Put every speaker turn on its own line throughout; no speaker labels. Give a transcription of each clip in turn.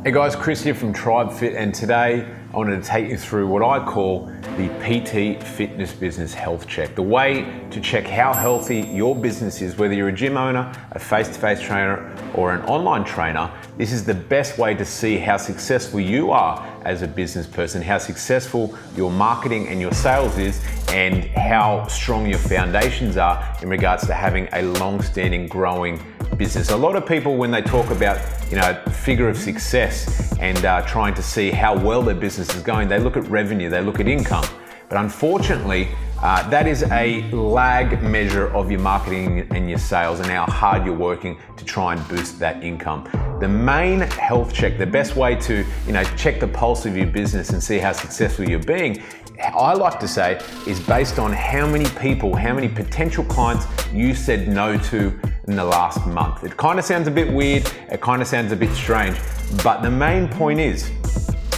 Hey guys, Chris here from Tribefit, and today I wanted to take you through what I call the PT fitness business health check. The way to check how healthy your business is, whether you're a gym owner, a face-to-face trainer, or an online trainer. This is the best way to see how successful you are as a business person, how successful your marketing and your sales is, and how strong your foundations are in regards to having a long-standing growing business. A lot of people, when they talk about, figure of success and trying to see how well their business is going, they look at revenue, they look at income. But unfortunately, that is a lag measure of your marketing and your sales and how hard you're working to try and boost that income. The main health check, the best way to check the pulse of your business and see how successful you're being, I like to say, is based on how many people, how many potential clients you said no to in the last month. It kind of sounds a bit weird, it kind of sounds a bit strange, but the main point is,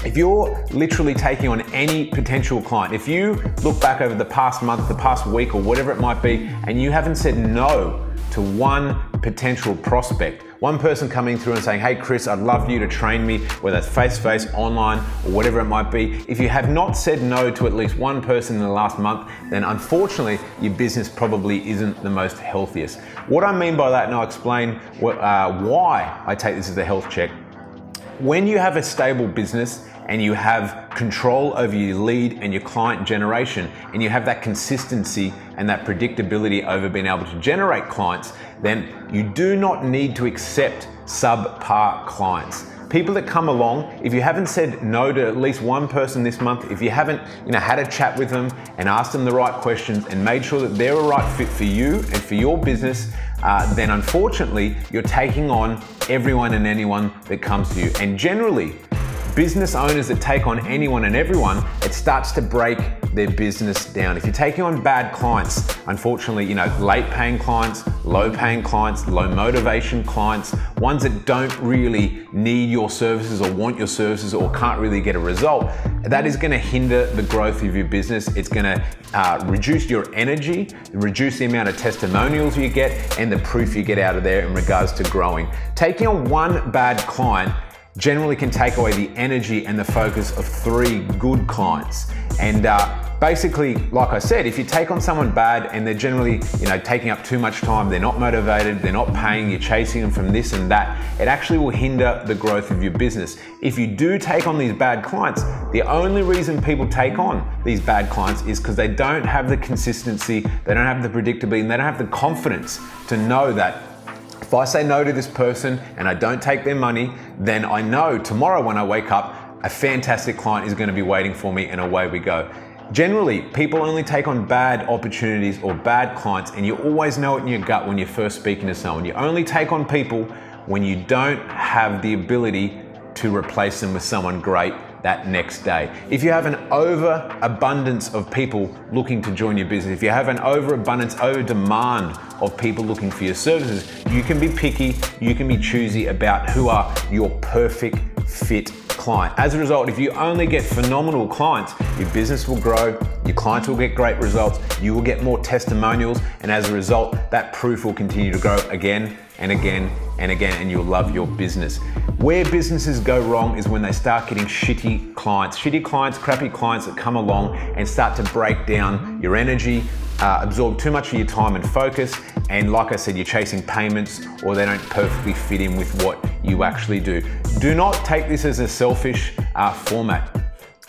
if you're literally taking on any potential client, if you look back over the past month, the past week, or whatever it might be, and you haven't said no to one potential prospect, one person coming through and saying, hey Chris, I'd love you to train me, whether it's face-to-face, online, or whatever it might be. If you have not said no to at least one person in the last month, then unfortunately, your business probably isn't the most healthiest. What I mean by that, and I'll explain why I take this as a health check. When you have a stable business and you have control over your lead and your client generation, and you have that consistency and that predictability over being able to generate clients, then you do not need to accept subpar clients. People that come along, if you haven't said no to at least one person this month, if you haven't had a chat with them and asked them the right questions and made sure that they're a right fit for you and for your business, then unfortunately, you're taking on everyone and anyone that comes to you. And generally, business owners that take on anyone and everyone, it starts to break their business down. If you're taking on bad clients, unfortunately, late paying clients, low paying clients, low motivation clients, ones that don't really need your services or want your services or can't really get a result, that is going to hinder the growth of your business. It's going to reduce your energy, reduce the amount of testimonials you get and the proof you get out of there in regards to growing. Taking on one bad client generally can take away the energy and the focus of 3 good clients. And basically, like I said, if you take on someone bad and they're generally taking up too much time, they're not motivated, they're not paying, you're chasing them from this and that, it actually will hinder the growth of your business. If you do take on these bad clients, the only reason people take on these bad clients is because they don't have the consistency, they don't have the predictability, and they don't have the confidence to know that if I say no to this person and I don't take their money, then I know tomorrow when I wake up, a fantastic client is going to be waiting for me, and away we go. Generally, people only take on bad opportunities or bad clients, and you always know it in your gut when you're first speaking to someone. You only take on people when you don't have the ability to replace them with someone great that next day. If you have an overabundance of people looking to join your business, if you have an overabundance, over demand of people looking for your services, you can be picky, you can be choosy about who are your perfect fit client. As a result, if you only get phenomenal clients, your business will grow, your clients will get great results, you will get more testimonials, and as a result, that proof will continue to grow again and again and again, and you'll love your business. Where businesses go wrong is when they start getting shitty clients, crappy clients that come along and start to break down your energy, absorb too much of your time and focus, and like I said, you're chasing payments or they don't perfectly fit in with what you actually do. Do not take this as a selfish format.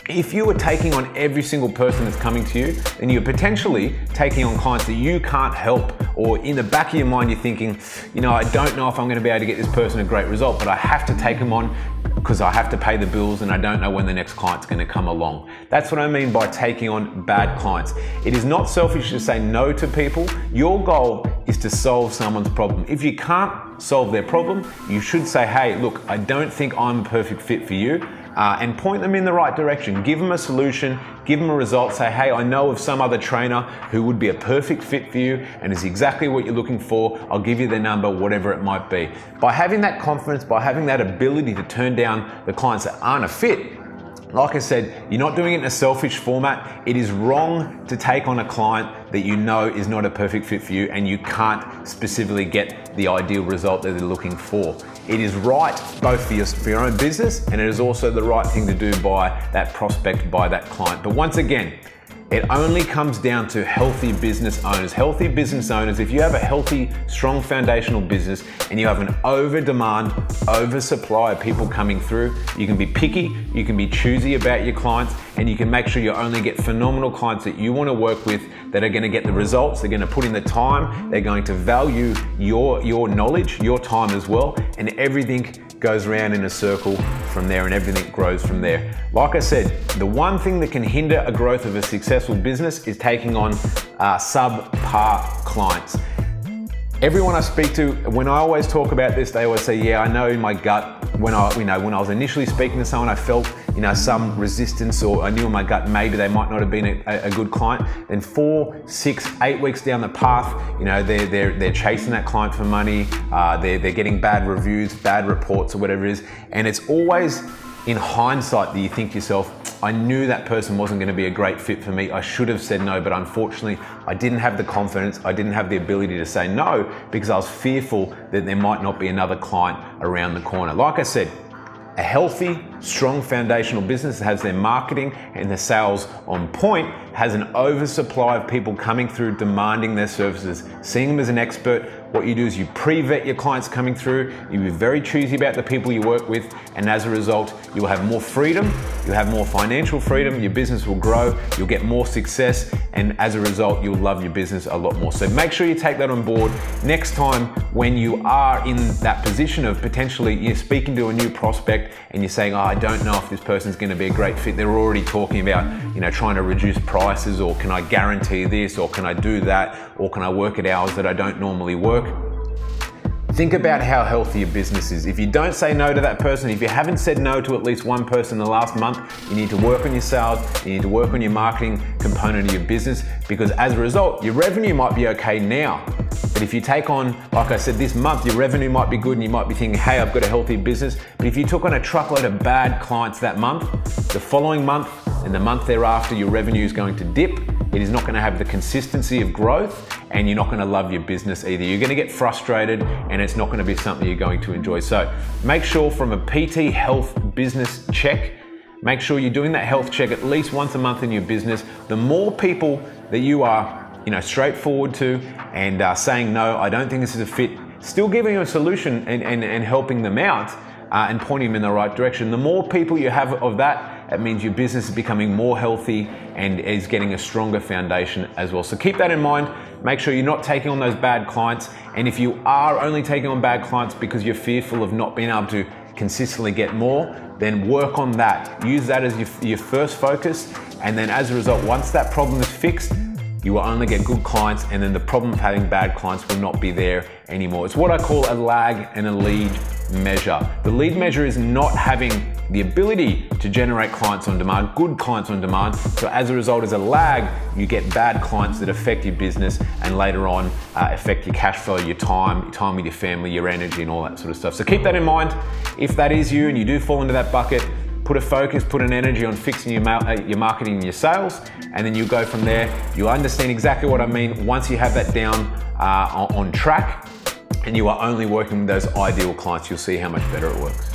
If you were taking on every single person that's coming to you, then you're potentially taking on clients that you can't help, or in the back of your mind, you're thinking, I don't know if I'm going to be able to get this person a great result, but I have to take them on because I have to pay the bills and I don't know when the next client's going to come along. That's what I mean by taking on bad clients. It is not selfish to say no to people. Your goal is to solve someone's problem. If you can't solve their problem, you should say, hey, look, I don't think I'm a perfect fit for you. And point them in the right direction. Give them a solution, give them a result, say, hey, I know of some other trainer who would be a perfect fit for you and is exactly what you're looking for. I'll give you their number, whatever it might be. By having that confidence, by having that ability to turn down the clients that aren't a fit, like I said, you're not doing it in a selfish format. It is wrong to take on a client that you know is not a perfect fit for you and you can't specifically get the ideal result that they're looking for. It is right both for your own business, and it is also the right thing to do by that prospect, by that client. But once again, it only comes down to healthy business owners. Healthy business owners, if you have a healthy, strong foundational business and you have an over-demand, oversupply of people coming through, you can be picky, you can be choosy about your clients, and you can make sure you only get phenomenal clients that you want to work with, that are going to get the results, they're going to put in the time, they're going to value your knowledge, your time as well, and everything goes around in a circle from there, and everything grows from there. Like I said, the one thing that can hinder a growth of a successful business is taking on subpar clients. Everyone I speak to, when I always talk about this, they always say, yeah, I know in my gut, when I was initially speaking to someone, I felt some resistance, or I knew in my gut maybe they might not have been a good client. Then 4, 6, 8 weeks down the path, they're chasing that client for money, they're getting bad reviews, bad reports, or whatever it is. And it's always in hindsight that you think to yourself, I knew that person wasn't going to be a great fit for me. I should have said no, but unfortunately, I didn't have the confidence, I didn't have the ability to say no, because I was fearful that there might not be another client around the corner. Like I said, a healthy, strong foundational business that has their marketing and their sales on point, has an oversupply of people coming through demanding their services, seeing them as an expert. What you do is you pre-vet your clients coming through, you be very choosy about the people you work with, and as a result, you'll have more freedom, you'll have more financial freedom, your business will grow, you'll get more success, and as a result, you'll love your business a lot more. So make sure you take that on board. Next time when you are in that position of potentially you're speaking to a new prospect and you're saying, oh, I don't know if this person's gonna be a great fit. They're already talking about, trying to reduce prices, or can I guarantee this, or can I do that, or can I work at hours that I don't normally work? Think about how healthy your business is. If you don't say no to that person, if you haven't said no to at least one person in the last month, you need to work on your sales, you need to work on your marketing component of your business, because as a result, your revenue might be okay now. But if you take on, like I said, this month, your revenue might be good and you might be thinking, hey, I've got a healthy business. But if you took on a truckload of bad clients that month, the following month and the month thereafter, your revenue is going to dip. It is not going to have the consistency of growth, and you're not going to love your business either. You're going to get frustrated, and it's not going to be something you're going to enjoy. So make sure from a PT health business check, make sure you're doing that health check at least once a month in your business. The more people that you are straightforward to and saying, no, I don't think this is a fit, still giving them a solution and helping them out and pointing them in the right direction. The more people you have of that, it means your business is becoming more healthy and is getting a stronger foundation as well. So keep that in mind. Make sure you're not taking on those bad clients. And if you are only taking on bad clients because you're fearful of not being able to consistently get more, then work on that. Use that as your first focus. And then as a result, once that problem is fixed, you will only get good clients, and then the problem of having bad clients will not be there anymore. It's what I call a lag and a lead measure. The lead measure is not having the ability to generate clients on demand, good clients on demand. So as a result, as a lag, you get bad clients that affect your business and later on affect your cash flow, your time with your family, your energy, and all that sort of stuff. So keep that in mind. If that is you and you do fall into that bucket, put a focus, put an energy on fixing your marketing and your sales, and then you go from there. You understand exactly what I mean once you have that down on track, and you are only working with those ideal clients. You'll see how much better it works.